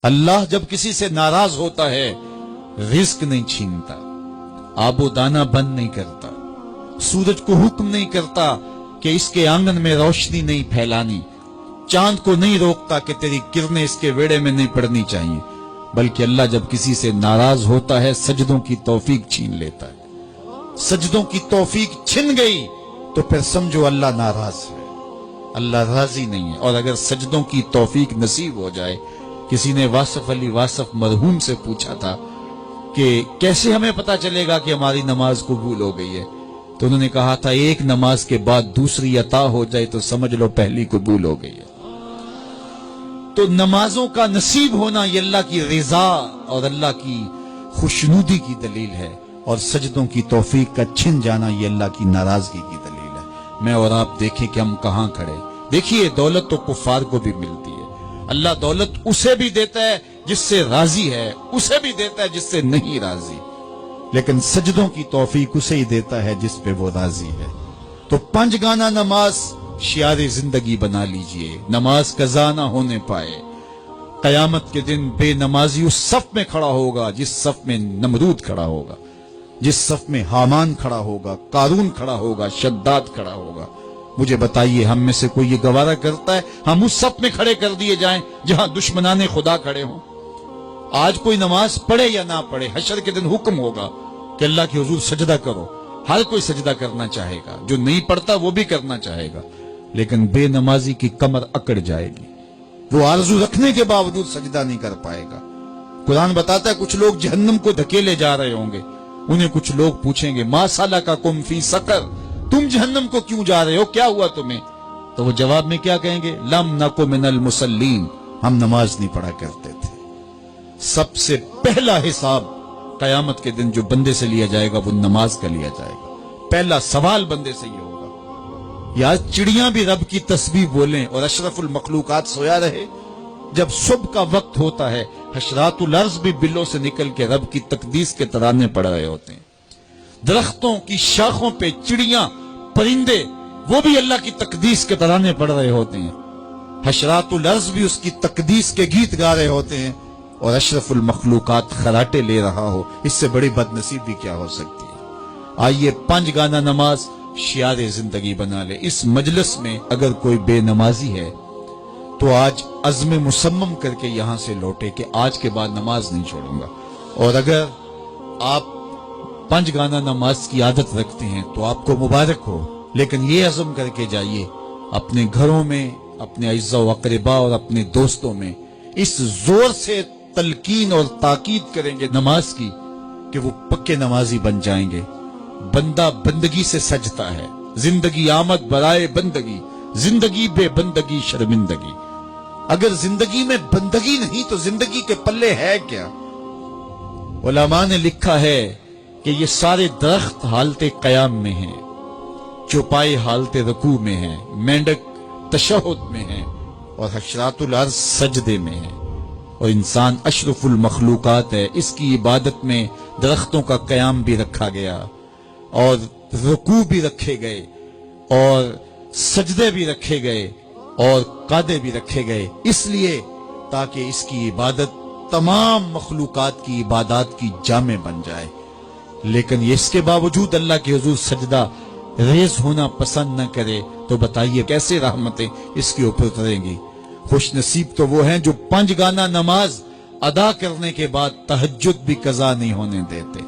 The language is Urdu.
اللہ جب کسی سے ناراض ہوتا ہے رزق نہیں چھینتا، آب و دانہ بند نہیں کرتا، سورج کو حکم نہیں کرتا کہ اس کے آنگن میں روشنی نہیں پھیلانی، چاند کو نہیں روکتا کہ تیری کرنیں اس کے ویڑے میں نہیں پڑنی چاہیے، بلکہ اللہ جب کسی سے ناراض ہوتا ہے سجدوں کی توفیق چھین لیتا ہے۔ سجدوں کی توفیق چھن گئی تو پھر سمجھو اللہ ناراض ہے، اللہ راضی نہیں ہے۔ اور اگر سجدوں کی توفیق نصیب ہو جائے، کسی نے واصف علی واصف مرحوم سے پوچھا تھا کہ کیسے ہمیں پتا چلے گا کہ ہماری نماز قبول ہو گئی ہے، تو انہوں نے کہا تھا ایک نماز کے بعد دوسری عطا ہو جائے تو سمجھ لو پہلی قبول ہو گئی ہے۔ تو نمازوں کا نصیب ہونا یہ اللہ کی رضا اور اللہ کی خوشنودی کی دلیل ہے، اور سجدوں کی توفیق کا چھن جانا یہ اللہ کی ناراضگی کی دلیل ہے۔ میں اور آپ دیکھیں کہ ہم کہاں کھڑے۔ دیکھیے دولت تو کفار کو بھی ملتی ہے، اللہ دولت اسے بھی دیتا ہے جس سے راضی ہے، اسے بھی دیتا ہے جس سے نہیں راضی، لیکن سجدوں کی توفیق اسے ہی دیتا ہے جس پہ وہ راضی ہے۔ تو 5 گانا نماز شعار زندگی بنا لیجئے، نماز قضا نہ ہونے پائے۔ قیامت کے دن بے نمازی اس صف میں کھڑا ہوگا جس صف میں نمرود کھڑا ہوگا، جس صف میں حامان کھڑا ہوگا، قارون کھڑا ہوگا، شداد کھڑا ہوگا۔ مجھے بتائیے ہم میں سے کوئی یہ گوارہ کرتا ہے ہم اس صف میں کھڑے کر دیے جائیں جہاں دشمنان خدا کھڑے ہوں؟ آج کوئی نماز پڑھے یا نہ پڑھے، حشر کے دن حکم ہوگا کہ اللہ کے حضور سجدہ کرو۔ ہر کوئی سجدہ کرنا چاہے گا، جو نہیں پڑھتا وہ بھی کرنا چاہے گا، لیکن بے نمازی کی کمر اکڑ جائے گی، وہ آرزو رکھنے کے باوجود سجدہ نہیں کر پائے گا۔ قرآن بتاتا ہے کچھ لوگ جہنم کو دھکیلے جا رہے ہوں گے، انہیں کچھ لوگ پوچھیں گے ما سلککم فی سقر، تم جہنم کو کیوں جا رہے ہو، کیا ہوا تمہیں؟ تو وہ جواب میں کیا کہیں گے؟ لم نک من المصلین، ہم نماز نہیں پڑھا کرتے تھے۔ سب سے پہلا حساب قیامت کے دن جو بندے سے لیا جائے گا وہ نماز کا لیا جائے گا۔ پہلا سوال بندے سے یہ ہوگا۔ یا چڑیاں بھی رب کی تسبیح بولیں اور اشرف المخلوقات سویا رہے، جب صبح کا وقت ہوتا ہے حشرات الارض بھی بلوں سے نکل کے رب کی تقدیس کے ترانے پڑھ رہے ہوتے ہیں، درختوں کی شاخوں پہ چڑیاں پرندے وہ بھی اللہ کی تقدیس کے ترانے پڑھ رہے ہوتے ہیں، حشرات الارض بھی اس کی تقدیس کے گیت گا رہے ہوتے ہیں، اور اشرف المخلوقات خراٹے لے رہا ہو، اس سے بڑی بد نصیبی کیا ہو سکتی ہے؟ آئیے 5 گانا نماز شعار زندگی بنا لے۔ اس مجلس میں اگر کوئی بے نمازی ہے تو آج عزم مصمم کر کے یہاں سے لوٹے کہ آج کے بعد نماز نہیں چھوڑوں گا، اور اگر آپ 5 گانا نماز کی عادت رکھتے ہیں تو آپ کو مبارک ہو، لیکن یہ عزم کر کے جائیے اپنے گھروں میں، اپنے اعزاء و اقرباء اور اپنے دوستوں میں اس زور سے تلقین اور تاکید کریں گے نماز کی کہ وہ پکے نمازی بن جائیں گے۔ بندہ بندگی سے سجتا ہے، زندگی آمد برائے بندگی، زندگی بے بندگی شرمندگی۔ اگر زندگی میں بندگی نہیں تو زندگی کے پلے ہے کیا؟ علماء نے لکھا ہے کہ یہ سارے درخت حالت قیام میں ہیں، چوپائے حالت رکوع میں ہیں، مینڈک تشہد میں ہیں، اور حشرات الارض سجدے میں ہیں، اور انسان اشرف المخلوقات ہے۔ اس کی عبادت میں درختوں کا قیام بھی رکھا گیا، اور رکوع بھی رکھے گئے، اور سجدے بھی رکھے گئے، اور قعدے بھی رکھے گئے، اس لیے تاکہ اس کی عبادت تمام مخلوقات کی عبادات کی جامع بن جائے۔ لیکن اس کے باوجود اللہ کے حضور سجدہ ریز ہونا پسند نہ کرے تو بتائیے کیسے رحمتیں اس کے اوپر اتریں گی؟ خوش نصیب تو وہ ہیں جو 5 گانا نماز ادا کرنے کے بعد تہجد بھی قضا نہیں ہونے دیتے۔